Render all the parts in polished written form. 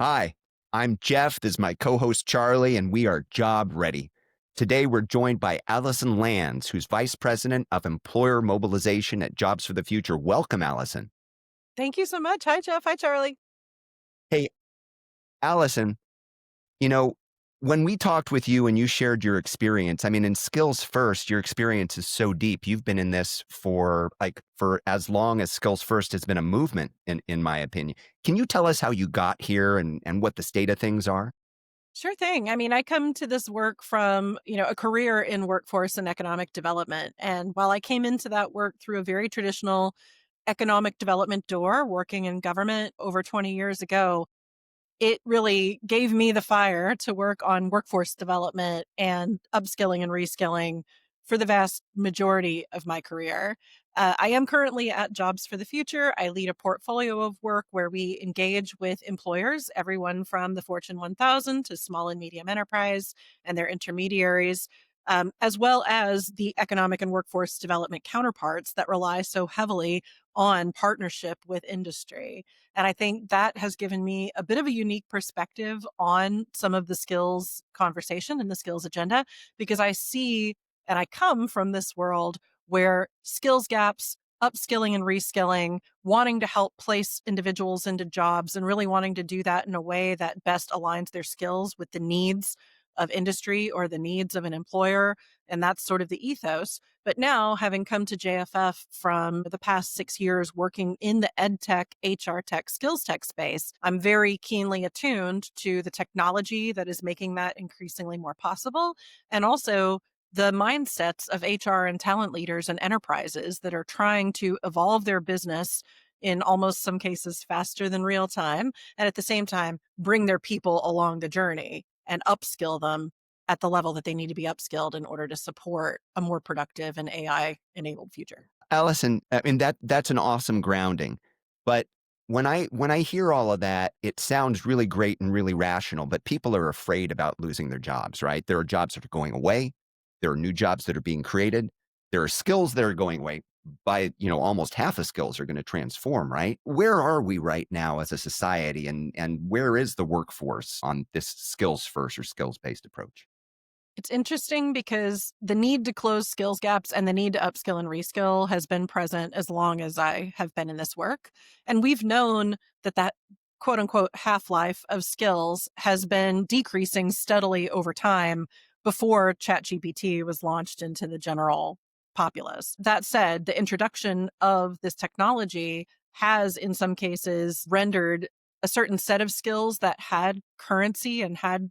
Hi, I'm Jeff. This is my co host Charlie, and we are job ready. Today, we're joined by Alison Lands, who's Vice President of Employer Mobilization at Jobs for the Future. Welcome, Alison. Thank you so much. Hi, Jeff. Hi, Charlie. Hey, Alison, you know, when we talked with you and you shared your experience, I mean, in Skills First, your experience is so deep. You've been in this for as long as Skills First has been a movement, in my opinion. Can you tell us how you got here and what the state of things are? Sure thing. I mean, I come to this work from, a career in workforce and economic development. And while I came into that work through a very traditional economic development door, working in government over 20 years ago, it really gave me the fire to work on workforce development and upskilling and reskilling for the vast majority of my career. I am currently at Jobs for the Future. I lead a portfolio of work where we engage with employers, everyone from the Fortune 1000 to small and medium enterprise and their intermediaries, as well as the economic and workforce development counterparts that rely so heavily on partnership with industry. And I think that has given me a bit of a unique perspective on some of the skills conversation and the skills agenda, because I see and I come from this world where skills gaps, upskilling and reskilling, wanting to help place individuals into jobs and really wanting to do that in a way that best aligns their skills with the needs of industry or the needs of an employer. And that's sort of the ethos. But now, having come to JFF from the past 6 years working in the ed tech, HR tech, skills tech space, I'm very keenly attuned to the technology that is making that increasingly more possible. And also the mindsets of HR and talent leaders and enterprises that are trying to evolve their business in almost some cases faster than real time. And at the same time, bring their people along the journey and upskill them at the level that they need to be upskilled in order to support a more productive and AI enabled future. Allison, I mean that's an awesome grounding. But when I hear all of that, it sounds really great and really rational, but people are afraid about losing their jobs, right? There are jobs that are going away. There are new jobs that are being created. There are skills that are going away. By, almost half of skills are going to transform, right? Where are we right now as a society and where is the workforce on this skills first or skills based approach? It's interesting because the need to close skills gaps and the need to upskill and reskill has been present as long as I have been in this work. And we've known that quote unquote half life of skills has been decreasing steadily over time before ChatGPT was launched into the general populace. That said, the introduction of this technology has, in some cases, rendered a certain set of skills that had currency and had,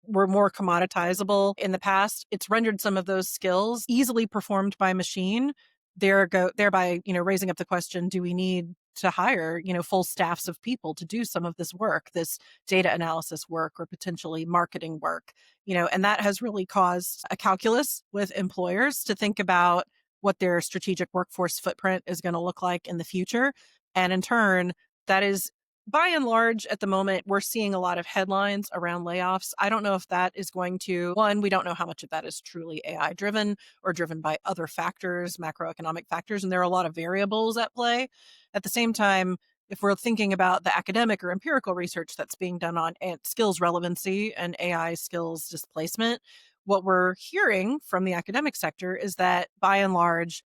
were more commoditizable in the past. It's rendered some of those skills easily performed by machine, thereby, raising up the question, do we need to hire, full staffs of people to do some of this work, this data analysis work or potentially marketing work, and that has really caused a calculus with employers to think about what their strategic workforce footprint is going to look like in the future. And in turn, that is by and large, at the moment, we're seeing a lot of headlines around layoffs. I don't know if that is going to, one, we don't know how much of that is truly AI driven or driven by other factors, macroeconomic factors, and there are a lot of variables at play. At the same time, if we're thinking about the academic or empirical research that's being done on skills relevancy and AI skills displacement, what we're hearing from the academic sector is that by and large,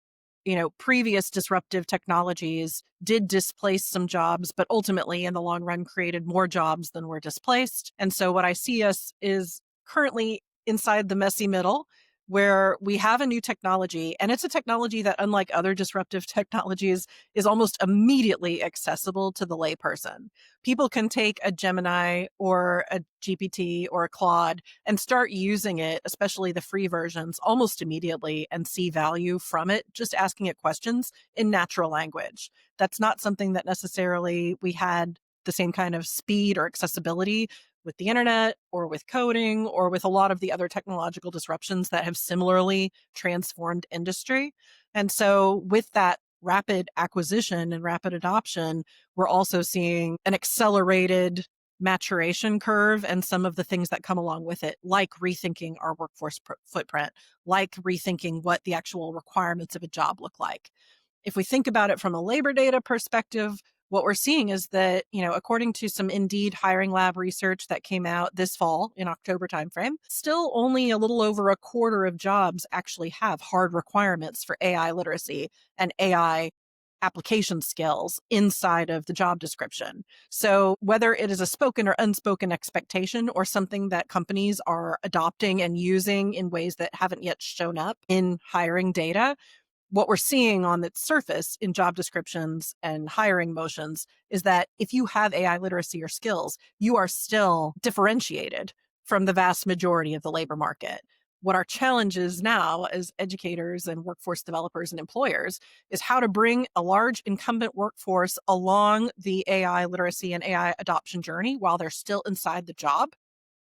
previous disruptive technologies did displace some jobs, but ultimately in the long run created more jobs than were displaced. And so what I see us is currently inside the messy middle where we have a new technology, and it's a technology that, unlike other disruptive technologies, is almost immediately accessible to the layperson. People can take a Gemini or a GPT or a Claude and start using it, especially the free versions, almost immediately and see value from it, just asking it questions in natural language. That's not something that necessarily we had the same kind of speed or accessibility with the internet or with coding or with a lot of the other technological disruptions that have similarly transformed industry. And so with that rapid acquisition and rapid adoption, we're also seeing an accelerated maturation curve and some of the things that come along with it, like rethinking our workforce footprint, like rethinking what the actual requirements of a job look like. If we think about it from a labor data perspective, what we're seeing is that, according to some Indeed Hiring Lab research that came out this fall in October timeframe, still only a little over a quarter of jobs actually have hard requirements for AI literacy and AI application skills inside of the job description. So whether it is a spoken or unspoken expectation or something that companies are adopting and using in ways that haven't yet shown up in hiring data, what we're seeing on the surface in job descriptions and hiring motions is that if you have AI literacy or skills, you are still differentiated from the vast majority of the labor market. What our challenge is now as educators and workforce developers and employers is how to bring a large incumbent workforce along the AI literacy and AI adoption journey while they're still inside the job,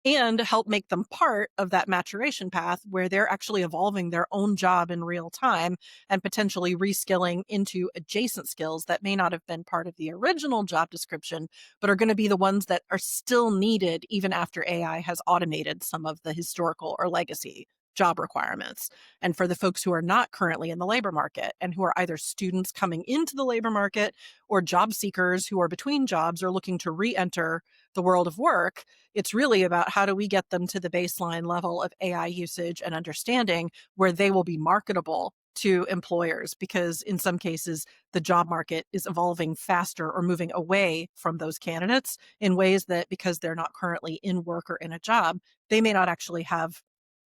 and help make them part of that maturation path where they're actually evolving their own job in real time and potentially reskilling into adjacent skills that may not have been part of the original job description, but are going to be the ones that are still needed even after AI has automated some of the historical or legacy job requirements. And for the folks who are not currently in the labor market and who are either students coming into the labor market or job seekers who are between jobs or looking to re-enter the world of work, it's really about how do we get them to the baseline level of AI usage and understanding where they will be marketable to employers, because in some cases, the job market is evolving faster or moving away from those candidates in ways that, because they're not currently in work or in a job, they may not actually have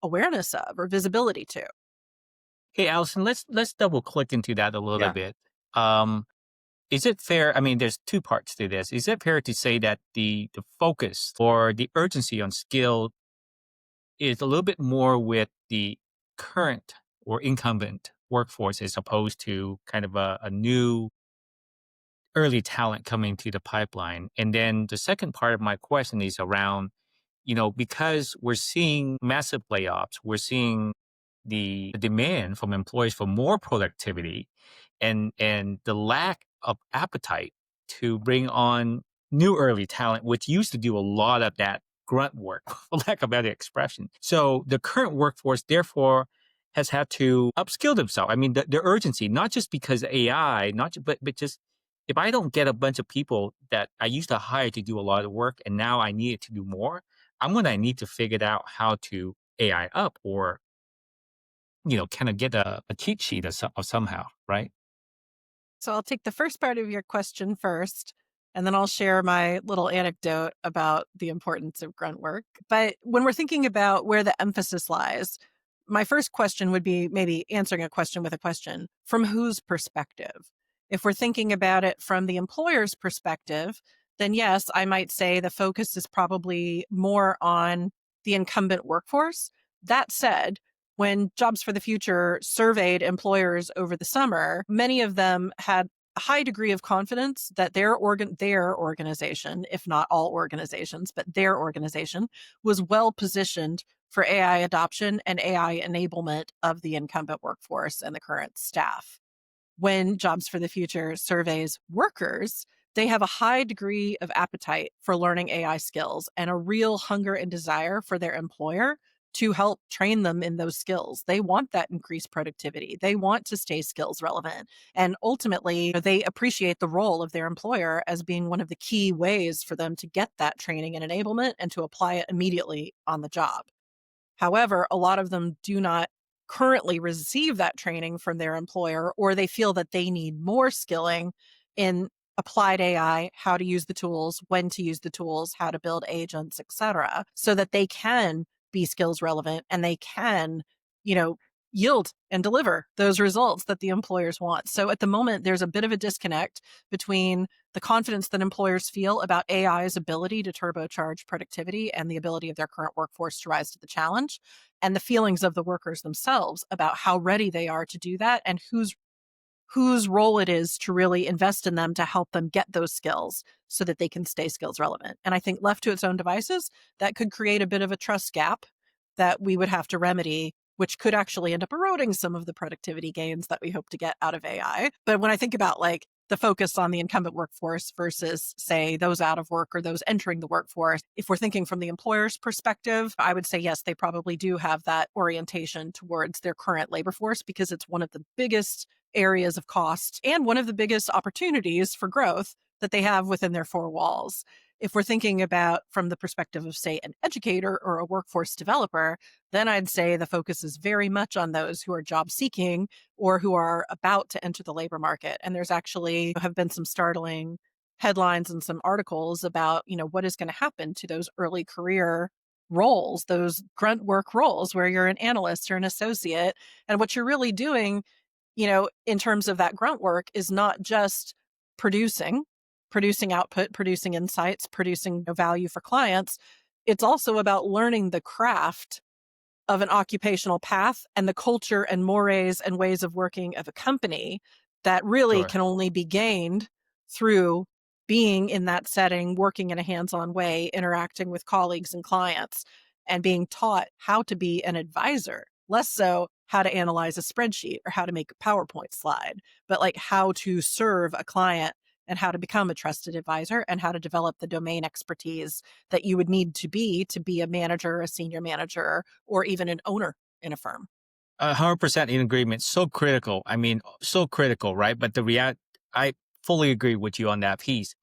awareness of or visibility to. Hey, Allison, let's double click into that a little Yeah. bit. Um, is it fair? I mean, there's two parts to this. Is it fair to say that the focus or the urgency on skill is a little bit more with the current or incumbent workforce as opposed to kind of a new early talent coming to the pipeline? And then the second part of my question is around, because we're seeing massive layoffs, we're seeing the demand from employees for more productivity and the lack of appetite to bring on new early talent, which used to do a lot of that grunt work, for lack of a better expression. So the current workforce, therefore, has had to upskill themselves. I mean, the urgency, not just because of AI, but just if I don't get a bunch of people that I used to hire to do a lot of work and now I need it to do more, I'm going to need to figure out how to AI up or, kind of get a cheat sheet of somehow, right? So I'll take the first part of your question first, and then I'll share my little anecdote about the importance of grunt work. But when we're thinking about where the emphasis lies, my first question would be maybe answering a question with a question: from whose perspective? If we're thinking about it from the employer's perspective, then yes, I might say the focus is probably more on the incumbent workforce. That said, when Jobs for the Future surveyed employers over the summer, many of them had a high degree of confidence that their organization, if not all organizations, but their organization was well positioned for AI adoption and AI enablement of the incumbent workforce and the current staff. When Jobs for the Future surveys workers, they have a high degree of appetite for learning AI skills and a real hunger and desire for their employer to help train them in those skills. They want that increased productivity. They want to stay skills relevant. And ultimately, they appreciate the role of their employer as being one of the key ways for them to get that training and enablement and to apply it immediately on the job. However, a lot of them do not currently receive that training from their employer, or they feel that they need more skilling in applied AI, how to use the tools, when to use the tools, how to build agents, et cetera, so that they can be skills relevant and they can, you know, yield and deliver those results that the employers want. So at the moment, there's a bit of a disconnect between the confidence that employers feel about AI's ability to turbocharge productivity and the ability of their current workforce to rise to the challenge, and the feelings of the workers themselves about how ready they are to do that and whose role it is to really invest in them to help them get those skills so that they can stay skills relevant. And I think left to its own devices, that could create a bit of a trust gap that we would have to remedy, which could actually end up eroding some of the productivity gains that we hope to get out of AI. But when I think about like the focus on the incumbent workforce versus, say, those out of work or those entering the workforce, if we're thinking from the employer's perspective, I would say, yes, they probably do have that orientation towards their current labor force because it's one of the biggest areas of cost and one of the biggest opportunities for growth that they have within their four walls. If we're thinking about from the perspective of, say, an educator or a workforce developer, then I'd say the focus is very much on those who are job seeking or who are about to enter the labor market. And there's actually have been some startling headlines and some articles about, what is going to happen to those early career roles, those grunt work roles where you're an analyst or an associate. And what you're really doing, in terms of that grunt work is not just producing output, producing insights, producing value for clients. It's also about learning the craft of an occupational path and the culture and mores and ways of working of a company that really Sure. can only be gained through being in that setting, working in a hands-on way, interacting with colleagues and clients, and being taught how to be an advisor, less so how to analyze a spreadsheet or how to make a PowerPoint slide, but like how to serve a client and how to become a trusted advisor and how to develop the domain expertise that you would need to be a manager, a senior manager, or even an owner in a firm. 100% in agreement. So critical. I mean, so critical, right? But I fully agree with you on that piece.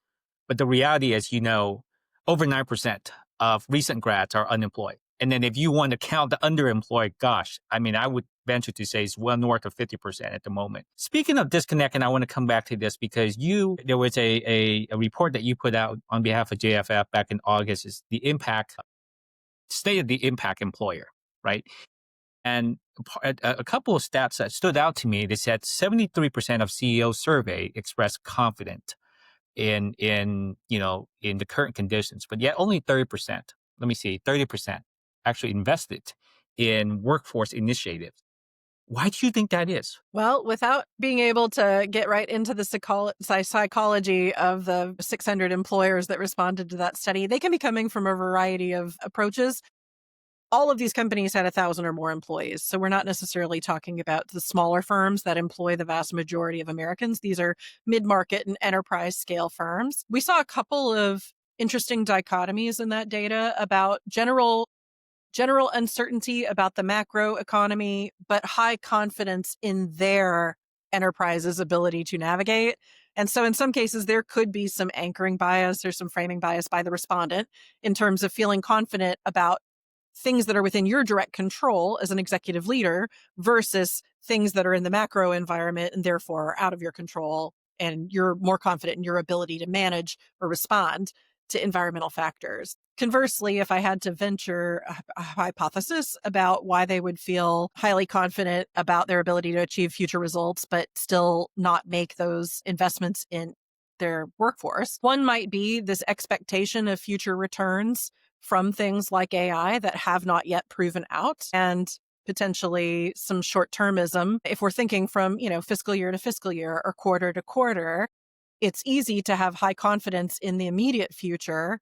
But the reality is, over 9% of recent grads are unemployed. And then if you want to count the underemployed, gosh, I mean, I would venture to say it's well north of 50% at the moment. Speaking of disconnect, and I want to come back to this because there was a report that you put out on behalf of JFF back in August, is the state of the impact employer, right? And a couple of stats that stood out to me, they said 73% of CEOs surveyed expressed confidence in the current conditions, but yet only 30%, 30% actually invested in workforce initiatives. Why do you think that is? Well, without being able to get right into the psychology of the 600 employers that responded to that study, they can be coming from a variety of approaches. All of these companies had 1,000 or more employees. So we're not necessarily talking about the smaller firms that employ the vast majority of Americans. These are mid-market and enterprise scale firms. We saw a couple of interesting dichotomies in that data about general uncertainty about the macro economy, but high confidence in their enterprise's ability to navigate. And so in some cases, there could be some anchoring bias or some framing bias by the respondent in terms of feeling confident about things that are within your direct control as an executive leader versus things that are in the macro environment and therefore are out of your control. And you're more confident in your ability to manage or respond to environmental factors. Conversely, if I had to venture a hypothesis about why they would feel highly confident about their ability to achieve future results, but still not make those investments in their workforce, one might be this expectation of future returns from things like AI that have not yet proven out, and potentially some short-termism. If we're thinking from, fiscal year to fiscal year or quarter to quarter, it's easy to have high confidence in the immediate future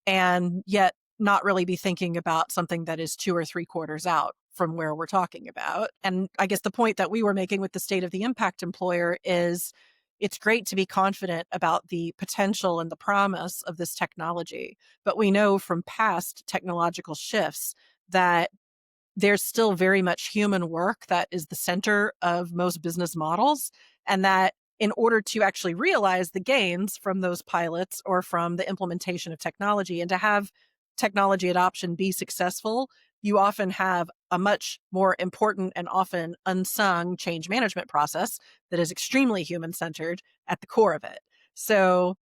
and yet not really be thinking about something that is 2 or 3 quarters out from where we're talking about. And I guess the point that we were making with the state of the impact employer is it's great to be confident about the potential and the promise of this technology. But we know from past technological shifts that there's still very much human work that is the center of most business models, and that in order to actually realize the gains from those pilots or from the implementation of technology and to have technology adoption be successful, you often have a much more important and often unsung change management process that is extremely human-centered at the core of it. So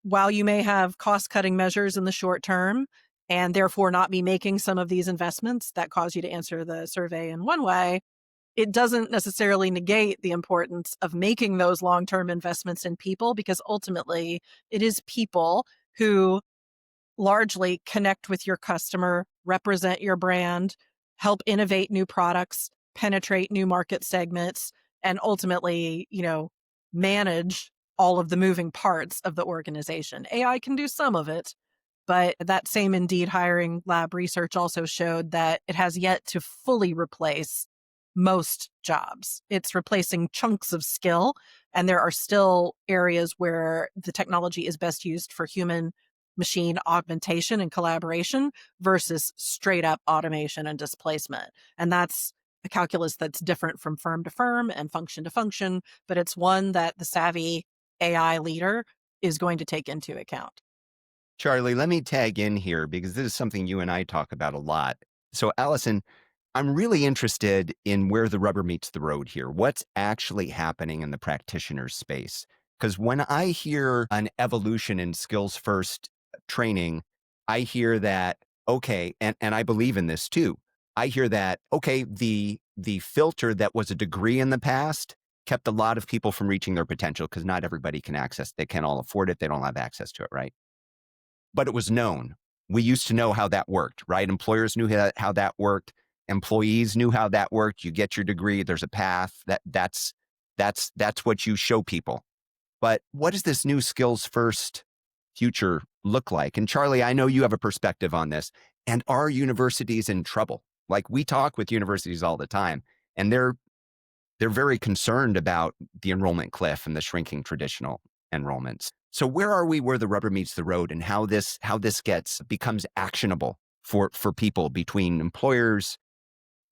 while you may have cost-cutting measures in the short term and therefore not be making some of these investments that cause you to answer the survey in one way, it doesn't necessarily negate the importance of making those long-term investments in people, because ultimately it is people who largely connect with your customer, represent your brand, help innovate new products, penetrate new market segments, and ultimately, manage all of the moving parts of the organization. AI can do some of it, but that same Indeed hiring lab research also showed that it has yet to fully replace most jobs. It's replacing chunks of skill, and there are still areas where the technology is best used for human machine augmentation and collaboration versus straight up automation and displacement. And that's a calculus that's different from firm to firm and function to function, but it's one that the savvy AI leader is going to take into account. Charlie, let me tag in here because this is something you and I talk about a lot. So, Alison, I'm really interested in where the rubber meets the road here. What's actually happening in the practitioner space? Because when I hear an evolution in skills first training, I hear that, okay, and I believe in this too. I hear that, okay, the filter that was a degree in the past kept a lot of people from reaching their potential because not everybody can access, they can't all afford it, they don't have access to it, right? But it was known. We used to know how that worked, right? Employers knew how that worked. Employees knew how that worked. You get your degree, there's a path. That's what you show people. But what does this new skills first future look like? And Charlie, I know you have a perspective on this. And are universities in trouble? Like we talk with universities all the time, and they're very concerned about the enrollment cliff and the shrinking traditional enrollments. So where are we where the rubber meets the road and how this becomes actionable for people between employers,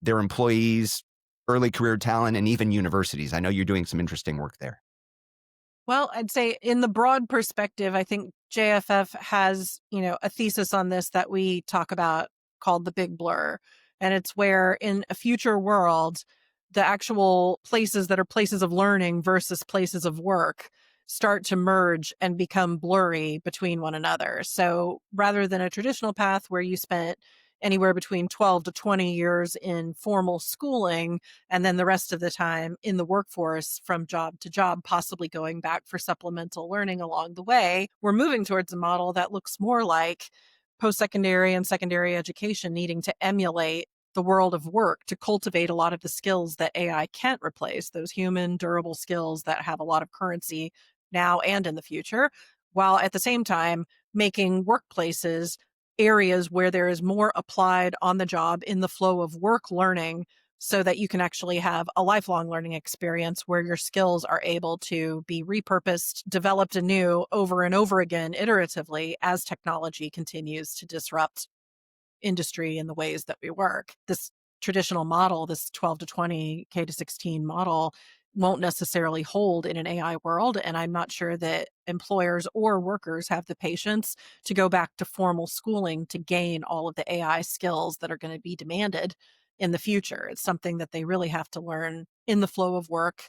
their employees, early career talent, and even universities? I know you're doing some interesting work there. Well, I'd say in the broad perspective, I think JFF has, a thesis on this that we talk about called the big blur. And it's where in a future world, the actual places that are places of learning versus places of work start to merge and become blurry between one another. So rather than a traditional path where you spent anywhere between 12 to 20 years in formal schooling, and then the rest of the time in the workforce from job to job, possibly going back for supplemental learning along the way, we're moving towards a model that looks more like post-secondary and secondary education needing to emulate the world of work to cultivate a lot of the skills that AI can't replace, those human durable skills that have a lot of currency now and in the future, while at the same time making workplaces areas where there is more applied on the job in the flow of work learning so that you can actually have a lifelong learning experience where your skills are able to be repurposed, developed anew over and over again iteratively as technology continues to disrupt industry in the ways that we work. This traditional model, this 12 to 20, K to 16 model, won't necessarily hold in an AI world. And I'm not sure that employers or workers have the patience to go back to formal schooling to gain all of the AI skills that are going to be demanded in the future. It's something that they really have to learn in the flow of work,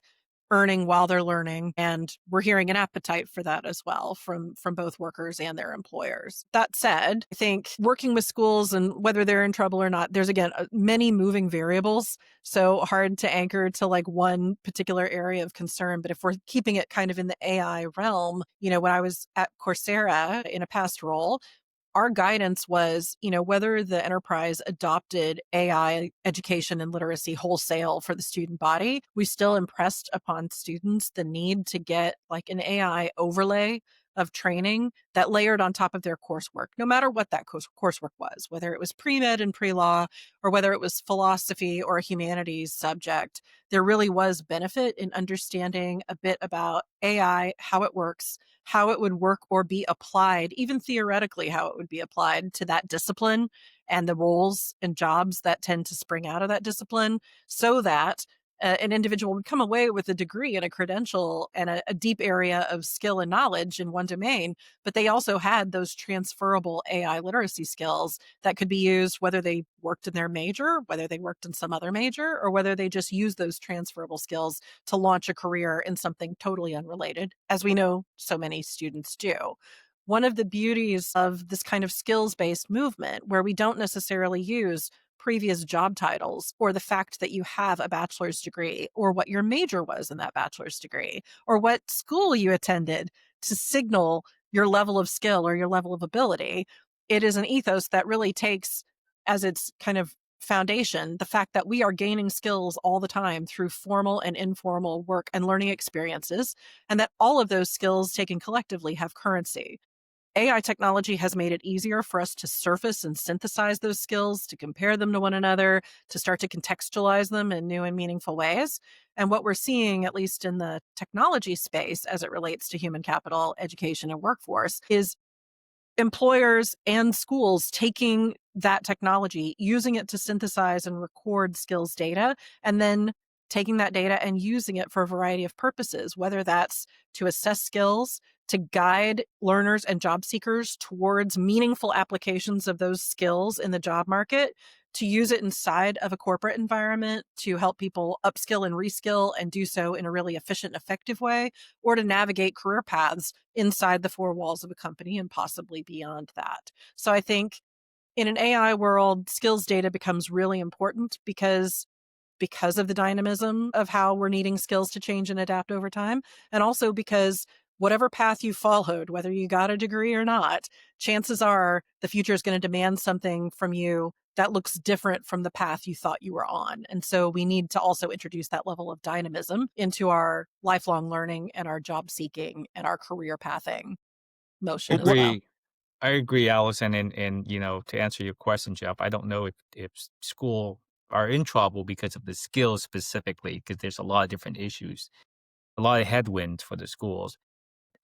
earning while they're learning, and we're hearing an appetite for that as well from both workers and their employers. That said, I think working with schools and whether they're in trouble or not, there's again many moving variables, so hard to anchor to like one particular area of concern. But if we're keeping it kind of in the AI realm, when I was at Coursera in a past role, our guidance was, whether the enterprise adopted AI education and literacy wholesale for the student body, we still impressed upon students the need to get like an AI overlay of training that layered on top of their coursework, no matter what that coursework was, whether it was pre-med and pre-law or whether it was philosophy or a humanities subject. There really was benefit in understanding a bit about AI, how it works, how it would work or be applied, even theoretically, how it would be applied to that discipline and the roles and jobs that tend to spring out of that discipline, so that an individual would come away with a degree and a credential and a deep area of skill and knowledge in one domain, but they also had those transferable AI literacy skills that could be used whether they worked in their major, whether they worked in some other major, or whether they just used those transferable skills to launch a career in something totally unrelated, as we know so many students do. One of the beauties of this kind of skills-based movement, where we don't necessarily use previous job titles or the fact that you have a bachelor's degree or what your major was in that bachelor's degree or what school you attended to signal your level of skill or your level of ability. It is an ethos that really takes as its kind of foundation the fact that we are gaining skills all the time through formal and informal work and learning experiences, and that all of those skills taken collectively have currency. AI technology has made it easier for us to surface and synthesize those skills, to compare them to one another, to start to contextualize them in new and meaningful ways. And what we're seeing, at least in the technology space as it relates to human capital, education, and workforce, is employers and schools taking that technology, using it to synthesize and record skills data, and then taking that data and using it for a variety of purposes, whether that's to assess skills, to guide learners and job seekers towards meaningful applications of those skills in the job market, to use it inside of a corporate environment to help people upskill and reskill and do so in a really efficient, effective way, or to navigate career paths inside the four walls of a company and possibly beyond that. So I think in an AI world, skills data becomes really important because of the dynamism of how we're needing skills to change and adapt over time. And also because whatever path you followed, whether you got a degree or not, chances are the future is going to demand something from you that looks different from the path you thought you were on. And so we need to also introduce that level of dynamism into our lifelong learning and our job seeking and our career pathing motion as well. Agree. I agree, Allison. And to answer your question, Jeff, I don't know if school are in trouble because of the skills specifically, because there's a lot of different issues, a lot of headwinds for the schools.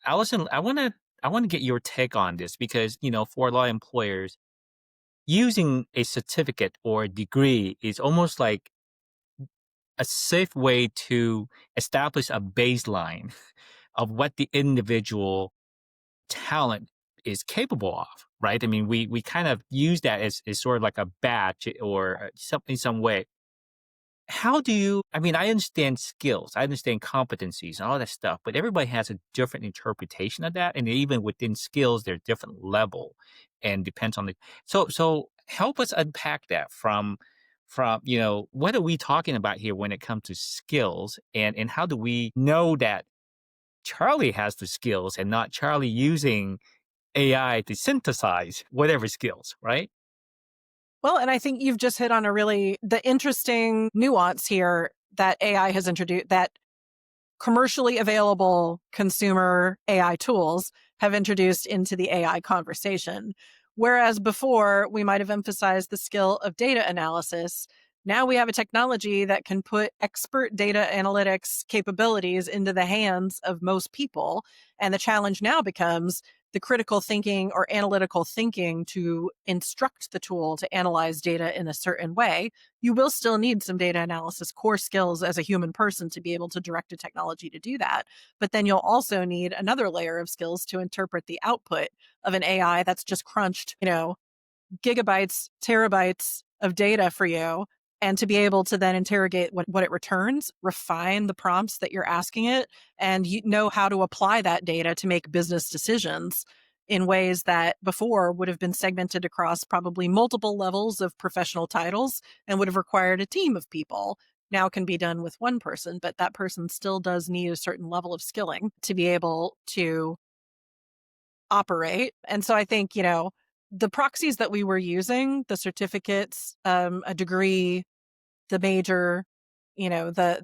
Allison, I want to get your take on this because, for a lot of employers, using a certificate or a degree is almost like a safe way to establish a baseline of what the individual talent is capable of, right? I mean, we kind of use that as sort of like a badge or something, some way. How do you, I mean, I understand skills, I understand competencies and all that stuff, but everybody has a different interpretation of that. And even within skills, they're different level and depends on so help us unpack that from, what are we talking about here when it comes to skills and how do we know that Charlie has the skills and not Charlie using AI to synthesize whatever skills, right? Well, and I think you've just hit on the interesting nuance here that AI has introduced, that commercially available consumer AI tools have introduced into the AI conversation. Whereas before, we might have emphasized the skill of data analysis. Now we have a technology that can put expert data analytics capabilities into the hands of most people. And the challenge now becomes the critical thinking or analytical thinking to instruct the tool to analyze data in a certain way. You will still need some data analysis core skills as a human person to be able to direct a technology to do that. But then you'll also need another layer of skills to interpret the output of an AI that's just crunched, gigabytes, terabytes of data for you, and to be able to then interrogate what it returns, refine the prompts that you're asking it, and you know how to apply that data to make business decisions in ways that before would have been segmented across probably multiple levels of professional titles and would have required a team of people. Now can be done with one person, but that person still does need a certain level of skilling to be able to operate. And so I think, the proxies that we were using, the certificates, a degree, the major, the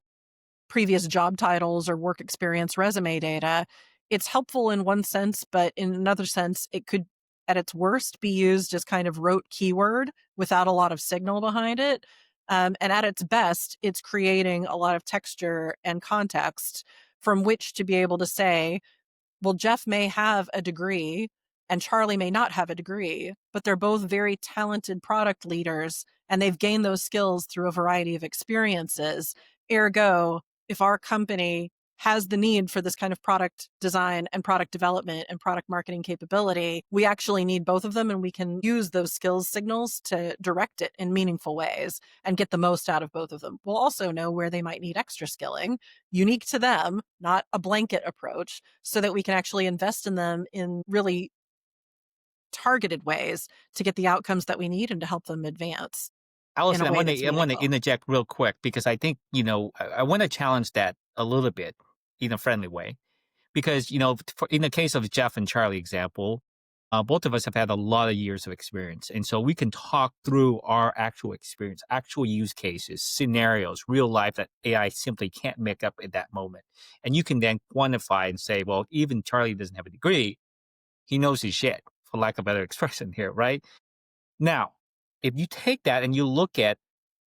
previous job titles or work experience resume data, it's helpful in one sense, but in another sense, it could, at its worst, be used as kind of rote keyword without a lot of signal behind it. And at its best, it's creating a lot of texture and context from which to be able to say, well, Jeff may have a degree and Charlie may not have a degree, but they're both very talented product leaders and they've gained those skills through a variety of experiences. Ergo, if our company has the need for this kind of product design and product development and product marketing capability, we actually need both of them and we can use those skills signals to direct it in meaningful ways and get the most out of both of them. We'll also know where they might need extra skilling, unique to them, not a blanket approach, so that we can actually invest in them in really targeted ways to get the outcomes that we need and to help them advance in a Allison, way that's I want to meaningful. interject real quick because I think, I want to challenge that a little bit in a friendly way. Because, in the case of Jeff and Charlie example, both of us have had a lot of years of experience. And so we can talk through our actual experience, actual use cases, scenarios, real life that AI simply can't make up at that moment. And you can then quantify and say, well, even Charlie doesn't have a degree. He knows his shit, for lack of a better expression here, right? Now, if you take that and you look at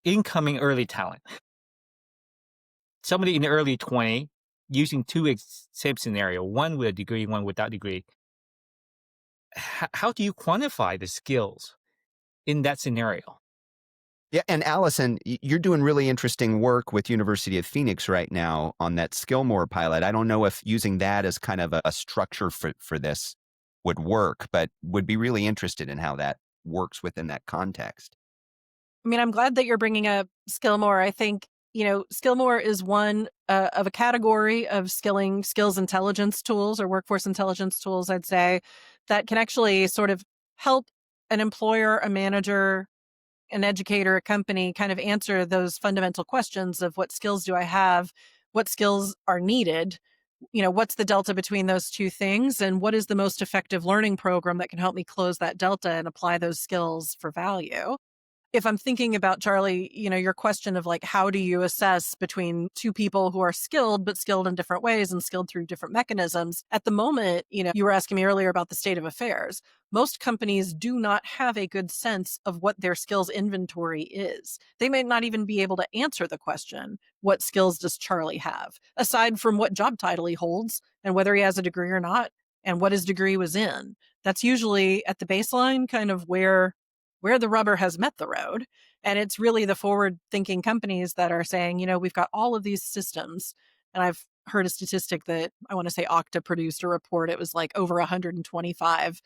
incoming early talent, somebody in the early 20 using same scenario, one with a degree, one without degree, how do you quantify the skills in that scenario? Yeah, and Allison, you're doing really interesting work with University of Phoenix right now on that Skillmore pilot. I don't know if using that as kind of a structure for this would work, but would be really interested in how that works within that context. I mean, I'm glad that you're bringing up Skillmore. I think, Skillmore is one of a category of skills intelligence tools or workforce intelligence tools, I'd say, that can actually sort of help an employer, a manager, an educator, a company kind of answer those fundamental questions of what skills do I have? What skills are needed? What's the delta between those two things? And what is the most effective learning program that can help me close that delta and apply those skills for value? If I'm thinking about, Charlie, your question of like, how do you assess between two people who are skilled, but skilled in different ways and skilled through different mechanisms? At the moment, you were asking me earlier about the state of affairs. Most companies do not have a good sense of what their skills inventory is. They may not even be able to answer the question, what skills does Charlie have? Aside from what job title he holds and whether he has a degree or not and what his degree was in. That's usually at the baseline kind of where the rubber has met the road. And it's really the forward thinking companies that are saying, we've got all of these systems. And I've heard a statistic that I want to say Okta produced a report. It was like over 125,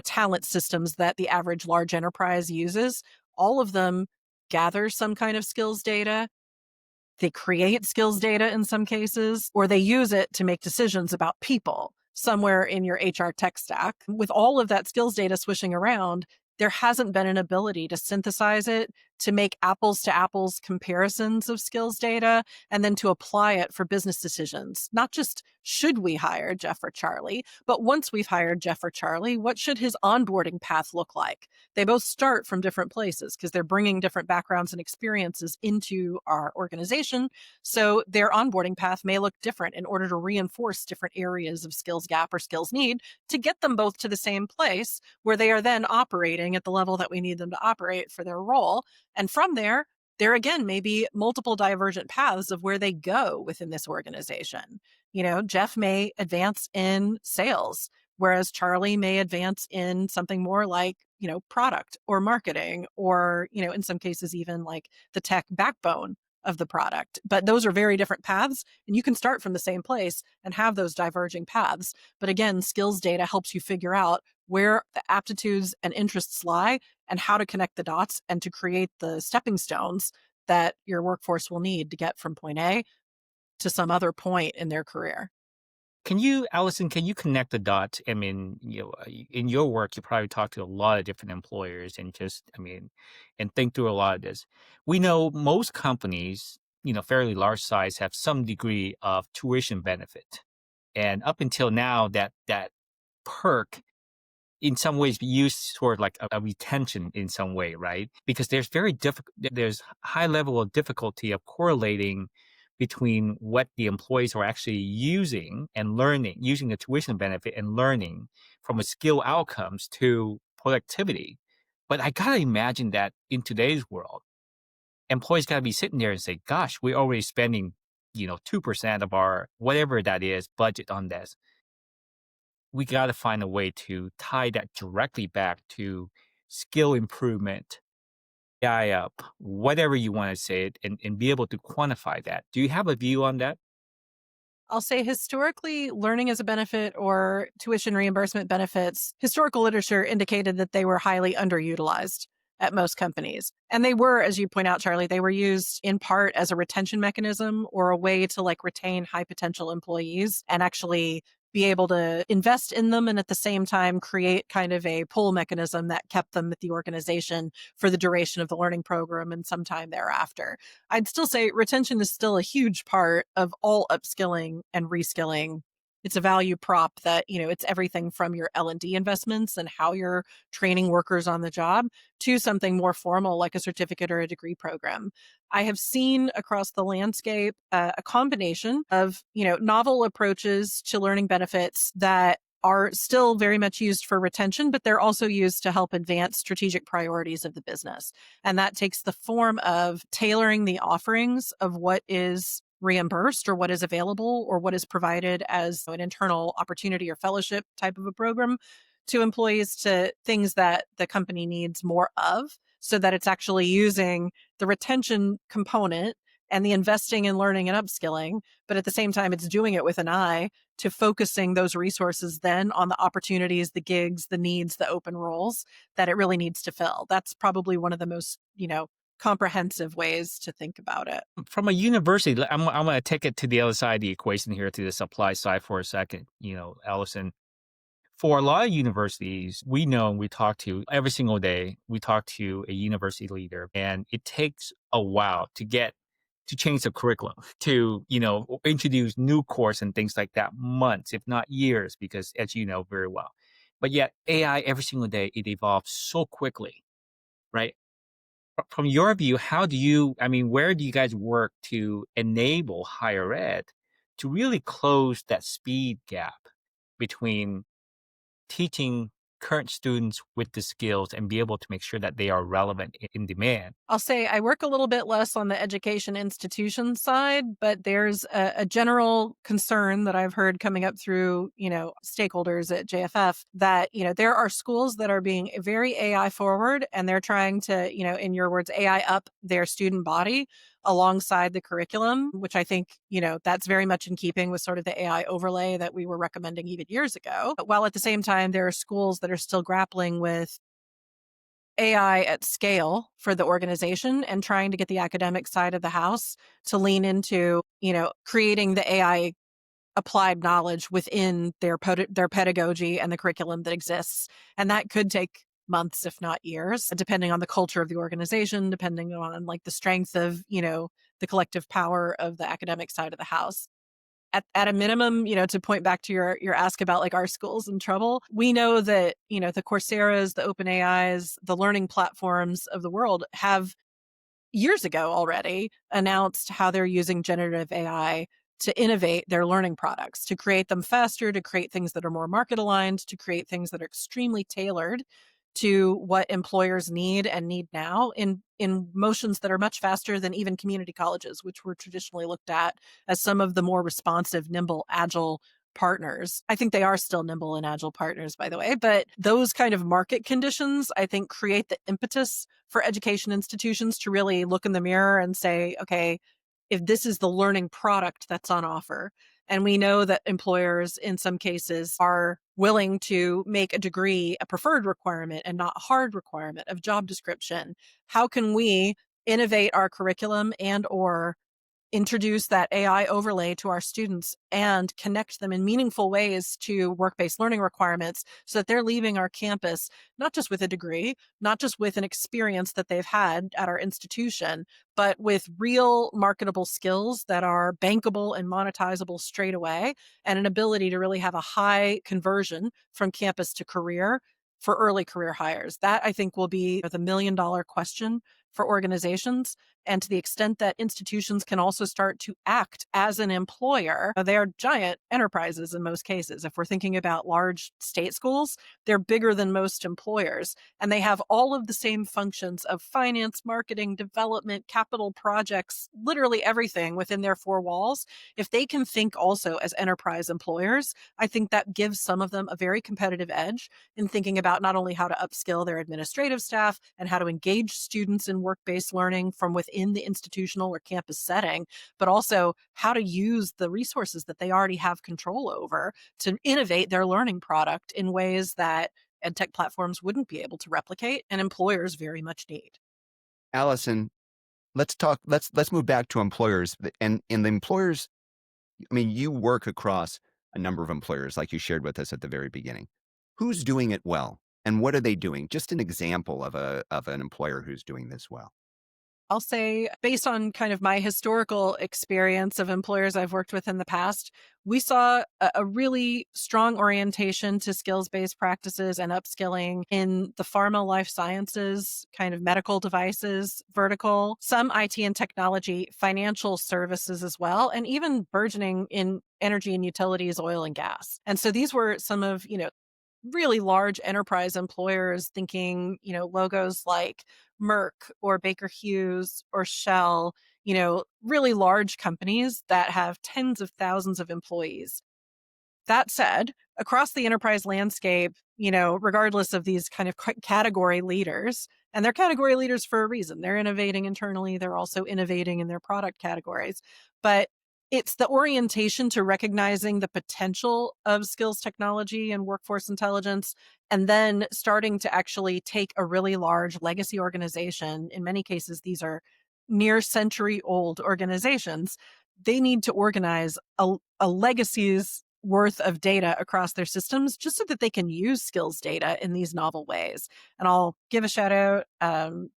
talent systems that the average large enterprise uses. All of them gather some kind of skills data. They create skills data in some cases, or they use it to make decisions about people somewhere in your HR tech stack. With all of that skills data swishing around, there hasn't been an ability to synthesize it, to make apples to apples comparisons of skills data, and then to apply it for business decisions. Not just should we hire Jeff or Charlie, but once we've hired Jeff or Charlie, what should his onboarding path look like? They both start from different places because they're bringing different backgrounds and experiences into our organization. So their onboarding path may look different in order to reinforce different areas of skills gap or skills need to get them both to the same place where they are then operating at the level that we need them to operate for their role. And from there again may be multiple divergent paths of where they go within this organization. Jeff may advance in sales, whereas Charlie may advance in something more like, product or marketing, or, in some cases, even like the tech backbone of the product. But those are very different paths, and you can start from the same place and have those diverging paths. But again, skills data helps you figure out where the aptitudes and interests lie and how to connect the dots and to create the stepping stones that your workforce will need to get from point A to some other point in their career. Allison, can you connect the dots? I mean, in your work, you probably talk to a lot of different employers and and think through a lot of this. We know most companies, fairly large size, have some degree of tuition benefit. And up until now, that perk in some ways be used toward like a retention in some way, right? Because there's high level of difficulty of correlating between what the employees are actually using and learning, using the tuition benefit and learning from a skill outcomes to productivity. But I gotta imagine that in today's world, employees gotta be sitting there and say, gosh, we're already spending, 2% of our whatever that is budget on this. We got to find a way to tie that directly back to skill improvement, AI up, whatever you want to say it, and be able to quantify that. Do you have a view on that? I'll say historically, learning as a benefit or tuition reimbursement benefits, historical literature indicated that they were highly underutilized at most companies. And they were, as you point out, Charlie, they were used in part as a retention mechanism or a way to like retain high potential employees and actually be able to invest in them and at the same time create kind of a pull mechanism that kept them at the organization for the duration of the learning program and some time thereafter. I'd still say retention is still a huge part of all upskilling and reskilling. It's a value prop that, it's everything from your L&D investments and how you're training workers on the job to something more formal like a certificate or a degree program. I have seen across the landscape a combination of, novel approaches to learning benefits that are still very much used for retention, but they're also used to help advance strategic priorities of the business. And that takes the form of tailoring the offerings of what is reimbursed or what is available or what is provided as an internal opportunity or fellowship type of a program to employees to things that the company needs more of. so that it's actually using the retention component and the investing in learning and upskilling, but at the same time, it's doing it with an eye to focusing those resources then on the opportunities, the gigs, the needs, the open roles that it really needs to fill. That's probably one of the most, comprehensive ways to think about it. From a university, I'm going to take it to the other side of the equation here, to the supply side for a second, Allison. For a lot of universities, we know, and we talk to every single day, we talk to a university leader, and it takes a while to change the curriculum, to, introduce new course and things like that, months, if not years, because as you know very well. But yet AI, every single day, it evolves so quickly, right? From your view, where do you guys work to enable higher ed to really close that speed gap between teaching current students with the skills and be able to make sure that they are relevant in demand? I'll say I work a little bit less on the education institution side, but there's a general concern that I've heard coming up through, stakeholders at JFF that, there are schools that are being very AI forward and they're trying to, in your words, AI up their student body alongside the curriculum, which I think, that's very much in keeping with sort of the AI overlay that we were recommending even years ago. While at the same time, there are schools that are still grappling with AI at scale for the organization and trying to get the academic side of the house to lean into, creating the AI applied knowledge within their pedagogy and the curriculum that exists. And that could take months, if not years, depending on the culture of the organization, depending on like the strength of, the collective power of the academic side of the house. At a minimum, to point back to your ask about like our schools in trouble, we know that, the Coursera's, the OpenAI's, the learning platforms of the world have years ago already announced how they're using generative AI to innovate their learning products, to create them faster, to create things that are more market aligned, to create things that are extremely tailored to what employers need and need now in motions that are much faster than even community colleges, which were traditionally looked at as some of the more responsive, nimble, agile partners. I think they are still nimble and agile partners, by the way, but those kind of market conditions, I think, create the impetus for education institutions to really look in the mirror and say, okay, if this is the learning product that's on offer, and we know that employers in some cases are willing to make a degree a preferred requirement and not a hard requirement of job description, how can we innovate our curriculum and or introduce that AI overlay to our students and connect them in meaningful ways to work-based learning requirements so that they're leaving our campus not just with a degree, not just with an experience that they've had at our institution, but with real marketable skills that are bankable and monetizable straight away, and an ability to really have a high conversion from campus to career for early career hires. That I think will be the $1 million question for organizations. And to the extent that institutions can also start to act as an employer, they are giant enterprises in most cases. If we're thinking about large state schools, they're bigger than most employers, and they have all of the same functions of finance, marketing, development, capital projects, literally everything within their four walls. If they can think also as enterprise employers, I think that gives some of them a very competitive edge in thinking about not only how to upskill their administrative staff and how to engage students in work-based learning from within the institutional or campus setting, but also how to use the resources that they already have control over to innovate their learning product in ways that ed tech platforms wouldn't be able to replicate and employers very much need. Allison, let's move back to employers. And in the employers, I mean, you work across a number of employers, like you shared with us at the very beginning. Who's doing it well? And what are they doing? Just an example of an employer who's doing this well. I'll say, based on kind of my historical experience of employers I've worked with in the past, we saw a really strong orientation to skills-based practices and upskilling in the pharma life sciences, kind of medical devices vertical, some IT and technology, financial services as well, and even burgeoning in energy and utilities, oil and gas. And so these were some of, really large enterprise employers thinking, logos like Merck or Baker Hughes or Shell, really large companies that have tens of thousands of employees. That said, across the enterprise landscape, regardless of these kind of category leaders, and they're category leaders for a reason. They're innovating internally. They're also innovating in their product categories. But it's the orientation to recognizing the potential of skills technology and workforce intelligence, and then starting to actually take a really large legacy organization. In many cases, these are near century old organizations. They need to organize a legacy's worth of data across their systems just so that they can use skills data in these novel ways. And I'll give a shout out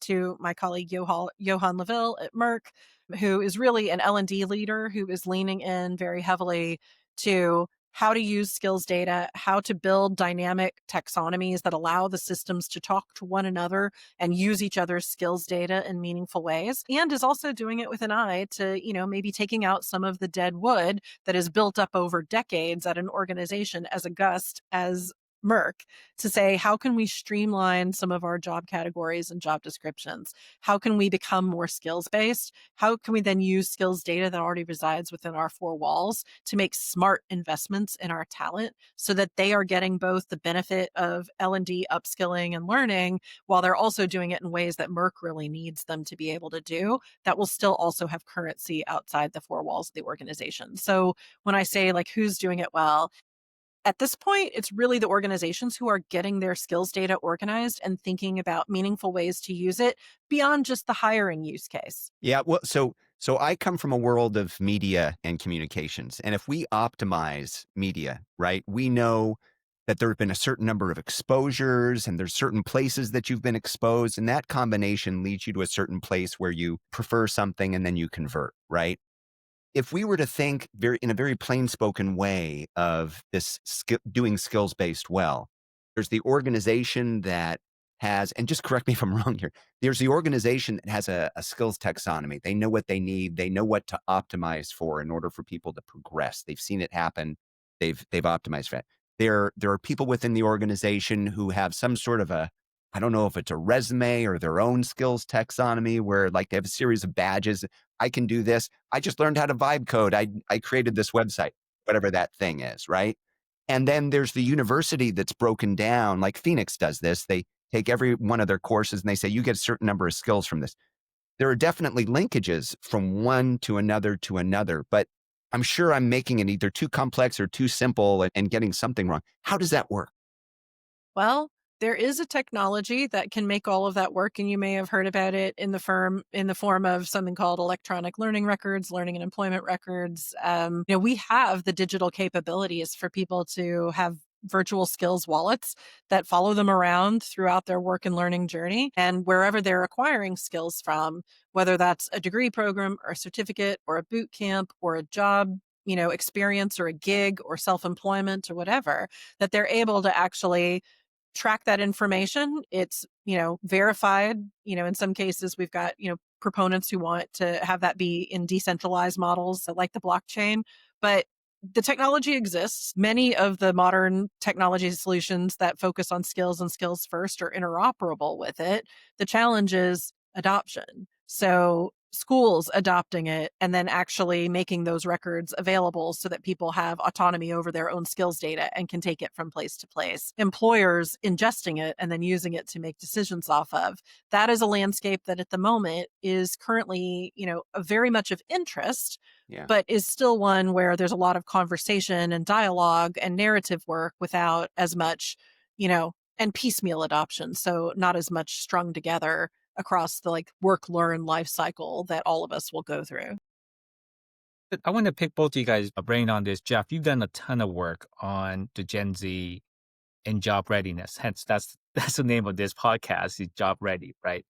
to my colleague Johan Leville at Merck, who is really an L&D leader who is leaning in very heavily to how to use skills data, how to build dynamic taxonomies that allow the systems to talk to one another and use each other's skills data in meaningful ways, and is also doing it with an eye to, maybe taking out some of the dead wood that is built up over decades at an organization as august as Merck, to say, how can we streamline some of our job categories and job descriptions? How can we become more skills based? How can we then use skills data that already resides within our four walls to make smart investments in our talent so that they are getting both the benefit of L&D upskilling and learning while they're also doing it in ways that Merck really needs them to be able to do, that will still also have currency outside the four walls of the organization. So when I say like who's doing it well, at this point, it's really the organizations who are getting their skills data organized and thinking about meaningful ways to use it beyond just the hiring use case. Yeah, well, so I come from a world of media and communications, and if we optimize media, right, we know that there have been a certain number of exposures and there's certain places that you've been exposed, and that combination leads you to a certain place where you prefer something and then you convert, right? If we were to think in a very plain spoken way of this doing skills based well, there's the organization that has, and just correct me if I'm wrong here, there's the organization that has a skills taxonomy. They know what they need. They know what to optimize for in order for people to progress. They've seen it happen. They've optimized for it. There are people within the organization who have some sort of I don't know if it's a resume or their own skills taxonomy where like they have a series of badges. I can do this. I just learned how to vibe code. I created this website, whatever that thing is, right? And then there's the university that's broken down, like Phoenix does this. They take every one of their courses and they say, you get a certain number of skills from this. There are definitely linkages from one to another, but I'm sure I'm making it either too complex or too simple and getting something wrong. How does that work? Well, there is a technology that can make all of that work, and you may have heard about it in the form of something called electronic learning records, learning and employment records. We have the digital capabilities for people to have virtual skills wallets that follow them around throughout their work and learning journey, and wherever they're acquiring skills from, whether that's a degree program or a certificate or a boot camp or a job experience or a gig or self-employment or whatever, that they're able to actually track that information. It's, verified. In some cases, we've got, proponents who want to have that be in decentralized models, so like the blockchain. But the technology exists. Many of the modern technology solutions that focus on skills and skills first are interoperable with it. The challenge is adoption. So schools adopting it and then actually making those records available so that people have autonomy over their own skills data and can take it from place to place. Employers ingesting it and then using it to make decisions off of. That is a landscape that at the moment is currently, very much of interest, Yeah. but is still one where there's a lot of conversation and dialogue and narrative work without as much, and piecemeal adoption. So not as much strung together across the like work learn life cycle that all of us will go through. I want to pick both of you guys' brain on this. Jeff, you've done a ton of work on the Gen Z and job readiness. Hence, that's the name of this podcast, is Job Ready, right?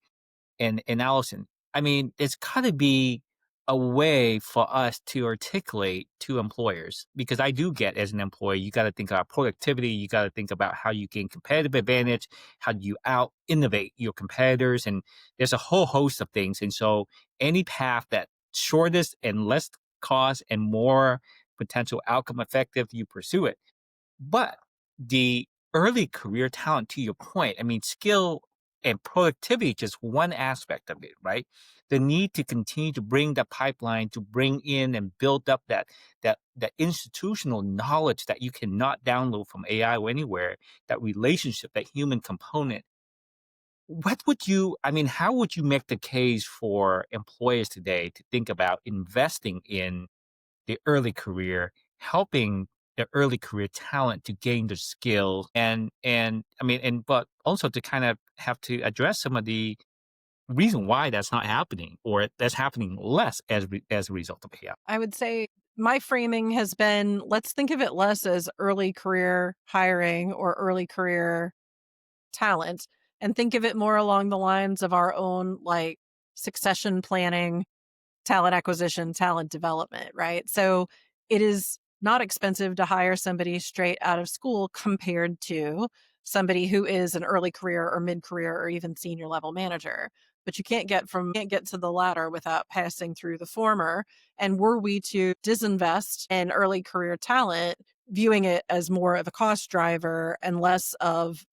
And Alison, I mean, it's got to be a way for us to articulate to employers, because I do get, as an employee, you got to think about productivity. You got to think about how you gain competitive advantage, how do you out innovate your competitors, and there's a whole host of things. And so any path that shortest and less cost and more potential outcome effective, you pursue it. But the early career talent, to your point, I mean, skill And productivity is just one aspect of it, right? The need to continue to bring the pipeline, to bring in and build up that institutional knowledge that you cannot download from AI or anywhere, that relationship, that human component. What would you, I mean, how would you make the case for employers today to think about investing in the early career, helping the early career talent to gain the skills and I mean, and but also to kind of have to address some of the reason why that's not happening, or that's happening less as a result of AI? I would say my framing has been, let's think of it less as early career hiring or early career talent, and think of it more along the lines of our own like succession planning, talent acquisition, talent development, right? So it is not expensive to hire somebody straight out of school compared to somebody who is an early career or mid career or even senior level manager. But you can't get to the latter without passing through the former. And were we to disinvest in early career talent, viewing it as more of a cost driver and less of,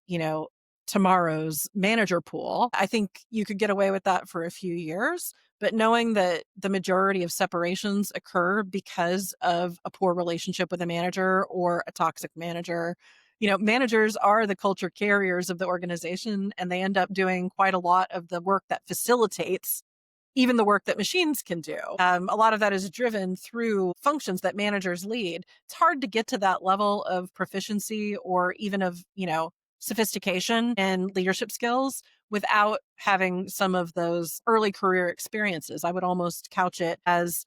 tomorrow's manager pool, I think you could get away with that for a few years. But knowing that the majority of separations occur because of a poor relationship with a manager or a toxic manager, managers are the culture carriers of the organization, and they end up doing quite a lot of the work that facilitates even the work that machines can do. A lot of that is driven through functions that managers lead. It's hard to get to that level of proficiency or even of, sophistication and leadership skills without having some of those early career experiences. I would almost couch it as,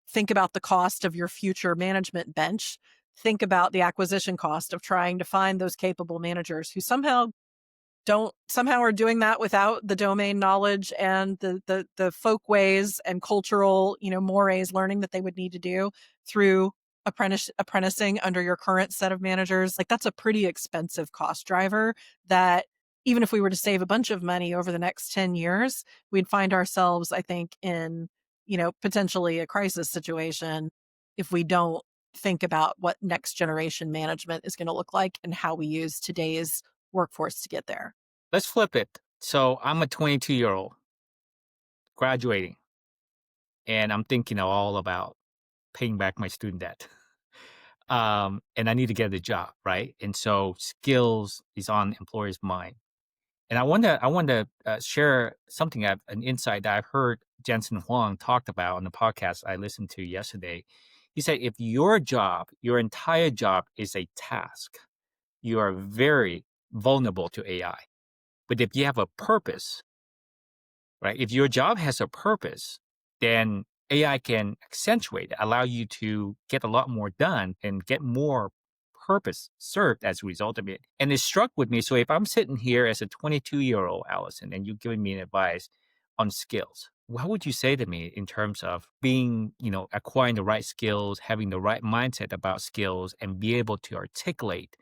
think about the cost of your future management bench. Think about the acquisition cost of trying to find those capable managers who somehow are doing that without the domain knowledge and the folk ways and cultural, mores learning that they would need to do through apprenticing under your current set of managers. Like, that's a pretty expensive cost driver that even if we were to save a bunch of money over the next 10 years, we'd find ourselves, I think, in, potentially a crisis situation if we don't think about what next generation management is going to look like and how we use today's workforce to get there. Let's flip it. So I'm a 22-year-old graduating, and I'm thinking all about paying back my student debt. And I need to get a job, right? And so skills is on employers' mind. And I want to share something, an insight that I've heard Jensen Huang talked about on the podcast I listened to yesterday. He said, if your job, your entire job is a task, you are very vulnerable to AI. But if you have a purpose, right? If your job has a purpose, then AI can accentuate it, allow you to get a lot more done and get more purpose served as a result of it. And it struck with me. So if I'm sitting here as a 22-year-old Allison, and you're giving me advice on skills, what would you say to me in terms of being, acquiring the right skills, having the right mindset about skills, and be able to articulate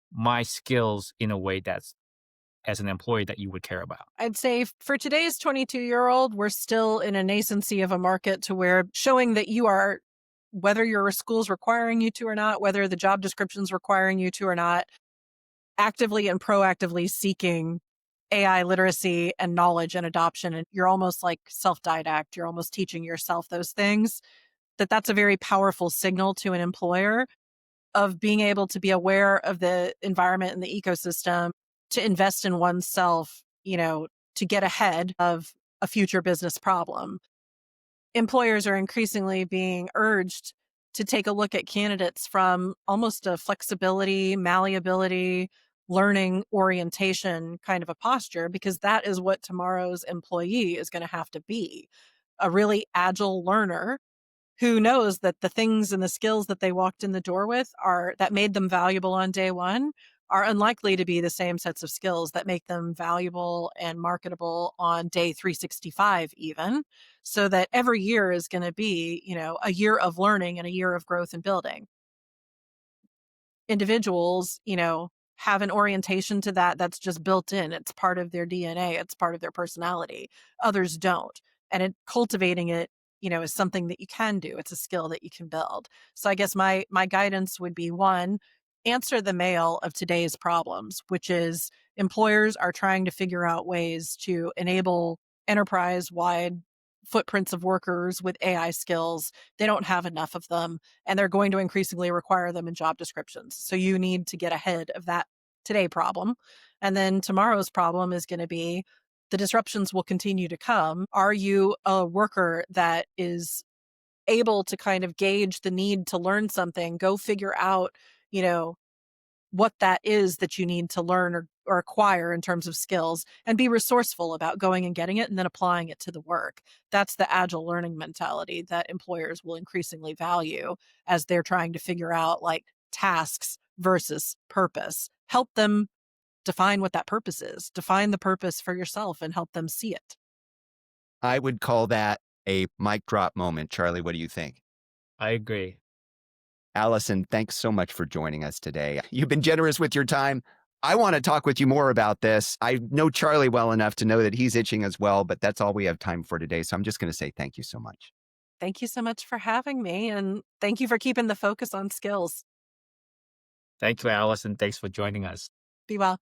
my skills in a way that's, as an employee, that you would care about? I'd say for today's 22-year-old, we're still in a nascency of a market to where showing that you are, whether your school's requiring you to or not, whether the job description's requiring you to or not, actively and proactively seeking AI literacy and knowledge and adoption. And you're almost like self-didact. You're almost teaching yourself those things. That's a very powerful signal to an employer of being able to be aware of the environment and the ecosystem, to invest in oneself, to get ahead of a future business problem. Employers are increasingly being urged to take a look at candidates from almost a flexibility, malleability, learning orientation kind of a posture, because that is what tomorrow's employee is going to have to be. A really agile learner who knows that the things and the skills that they walked in the door with that made them valuable on day one are unlikely to be the same sets of skills that make them valuable and marketable on day 365 even. So that every year is going to be, a year of learning and a year of growth and building. Individuals, have an orientation to that's just built in. It's part of their DNA. It's part of their personality. Others don't. And cultivating it, is something that you can do. It's a skill that you can build. So I guess my guidance would be, one, answer the mail of today's problems, which is employers are trying to figure out ways to enable enterprise-wide footprints of workers with AI skills. They don't have enough of them, and they're going to increasingly require them in job descriptions. So you need to get ahead of that today problem. And then tomorrow's problem is going to be the disruptions will continue to come. Are you a worker that is able to kind of gauge the need to learn something, go figure out, you know, what that is that you need to learn or acquire in terms of skills, and be resourceful about going and getting it and then applying it to the work. That's the agile learning mentality that employers will increasingly value as they're trying to figure out like tasks versus purpose. Help them define what that purpose is. Define the purpose for yourself and help them see it. I would call that a mic drop moment. Charlie, what do you think? I agree. Alison, thanks so much for joining us today. You've been generous with your time. I want to talk with you more about this. I know Charlie well enough to know that he's itching as well, but that's all we have time for today. So I'm just going to say thank you so much. Thank you so much for having me, and thank you for keeping the focus on skills. Thank you, Allison. Thanks for joining us. Be well.